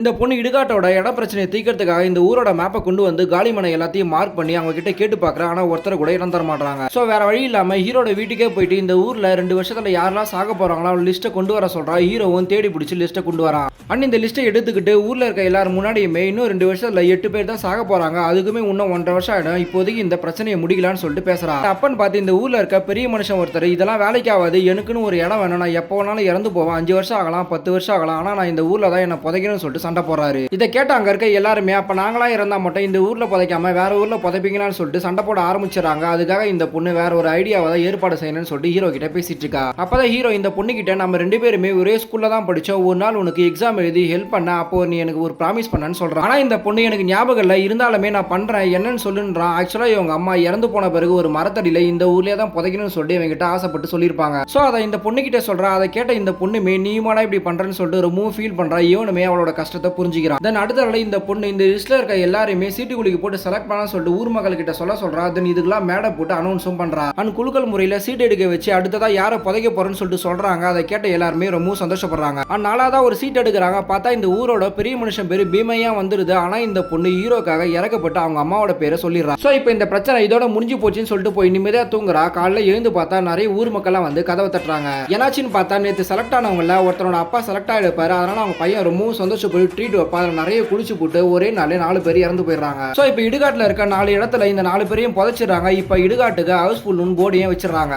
இந்த பொண்ணு இடுகாட்டோட இட பிரச்சனையை தீர்க்கறதுக்காக இந்த ஊரோட மேப்பை கொண்டு வந்து காலிமனை எல்லாத்தையும் மார்க் பண்ணி அவங்க கிட்ட கேட்டு பாக்குறா. ஆனா ஒருத்தர் கூட இடம் தர மாட்டாங்க. சோ வேற வழி இல்லாம ஹீரோட வீட்டுக்கே போயிட்டு இந்த ஊர்ல 2 வருஷத்துல யாரெல்லாம் சாக போறாங்களோ லிஸ்ட்டை கொண்டு வர சொல்றா. ஹீரோவும் தேடி பிடிச்சி லிஸ்ட்டை கொண்டு வரான். அண்ட் இந்த லிஸ்ட்டை எடுத்துக்கிட்டு ஊர்ல இருக்க எல்லாரும் முன்னாடியுமே இன்னும் 2 வருஷத்துல 8 பேர் தான் சாக போறாங்க. அதுக்குமே இன்னும் 1.5 வருஷம் ஆயிடும். இப்போதைக்கு இந்த பிரச்சனையை முடிக்கலான்னு சொல்லிட்டு பேசுறான். அப்பன்னு பார்த்து இந்த ஊர்ல இருக்க பெரிய மனுஷன் ஒருத்தர் இதெல்லாம் வேலைக்கு ஆகாது, எனக்குன்னு ஒரு இடம் வேணும், நான் எப்போ வேணாலும் இறந்து போவேன், 5 வருஷம் ஆகலாம் 10 வருஷம் ஆகலாம், ஆனா நான் இந்த ஊர்ல தான் என்ன புதைக்கணும்னு சொல்லிட்டு சண்டை போடுறாரு. இதை கேட்ட அங்க இருக்க எல்லாருமே அப்ப நாங்களா இருந்தா மட்டும் இந்த ஊர்ல புதைக்காம வேற ஊர்ல புதைப்பீங்களான்னு சொல்லிட்டு சண்டை போட ஆரம்பிச்சிடறாங்க. அதுக்காக இந்த பொண்ணு வேற ஒரு ஐடியாவை தான் ஏற்பாடு செய்யணும்னு சொல்லிட்டு ஹீரோ கிட்ட பேசிட்டு இருக்கா. அப்பதான் ஹீரோ இந்த பொண்ணு கிட்ட நம்ம 2 பேருமே ஒரே ஸ்கூல்ல தான் படிச்சோம், ஒரு நாள் உனக்கு எக்ஸாம் எழுதி ஹெல்ப் பண்ண, அப்போ நீ எனக்கு ஒரு ப்ராமிஸ் பண்ணன்னு சொல்றான். ஆனா இந்த பொண்ணு எனக்கு ஞாபகம் இல்லை, இருந்தாலுமே நான் பண்றேன் என்னன்னு சொல்லுன்றான். ஆக்சுவலா இவங்க அம்மா இறந்து போன பிறகு ஒரு மரத்தடியில இந்த ஊர்லயே தான் புதைக்கணும்னு சொல்லிட்டு இவங்க கிட்ட ஆசைப்பட்டு சொல்லியிருப்பாங்க. சோ அதை இந்த பொண்ணு கிட்ட சொல்றா. அதை கேட்ட இந்த பொண்ணுமே நீ மாடா இப்படி பண்றேன்னு சொல்லிட்டு ரொம்ப ஃபீல் பண்றா. இவனுமே அவளோட கஷ்டத்தை புரிஞ்சுக்கிறான். தென் அடுத்த நாள் இந்த பொண்ணு இந்த லிஸ்ட்ல இருக்க எல்லாரையுமே சீட்டுக்குழிக்கு போட்டு செலக்ட் பண்ண சொல்லிட்டு ஊர் மக்கள் கிட்ட சொல்றா. தென் இதுக்கெல்லாம் மேடை போட்டு அனௌன்ஸும் பண்றா. அண்ட் குழுக்கள் முறையில சீட் எடுக்க வச்சு அடுத்ததா யாரை புதைக்க போறேன்னு சொல்லிட்டு சொல்றாங்க. அதை கேட்ட எல்லாருமே ரொம்ப சந்தோஷப்படுறாங்க. அண்ட் நாலாவதா ஒரு சீட் எடுக்கிறாங்க. பார்த்தா இந்த ஊரோட பெரிய மனுஷன் பேரு பீமையா வந்துருது. ஆனா இந்த பொண்ணு ஹீரோக்காக இறக்கப்பட்டு அவங்க அம்மாவோட பேரை சொல்லிடுறா. சோ இப்போ இந்த பிரச்சனை இதோட முடிஞ்சு போச்சுன்னு சொல்லிட்டு போய் நிம்மதியா தூங்குறா. காலைல எழுந்து பார்த்தா நிறைய ஊர் மக்கள்லாம் வந்து கதவை தட்டுறாங்க. என்னாச்சுன்னு பார்த்தா நேற்று செலக்ட் ஆனவங்கள ஒருத்தனோட அப்பா செலக்ட் ஆகிடுப்பாரு. அதனால அவங்க பையன் ரொம்ப சந்தோஷப்பட்டு ட்ரீட் வைப்பா. நிறைய குளிச்சு போட்டு ஒரே நாளே 4 பேர் இறந்து போயிடுறாங்க. சோ இப்போ இடுகாட்டுல இருக்க 4 இடத்துல இந்த 4 பேரையும் புதைச்சிடுறாங்க. இப்போ இடுகாட்டுக்கு ஹவுஸ்ஃபுல்னு போர்டையும் வச்சிடறாங்க.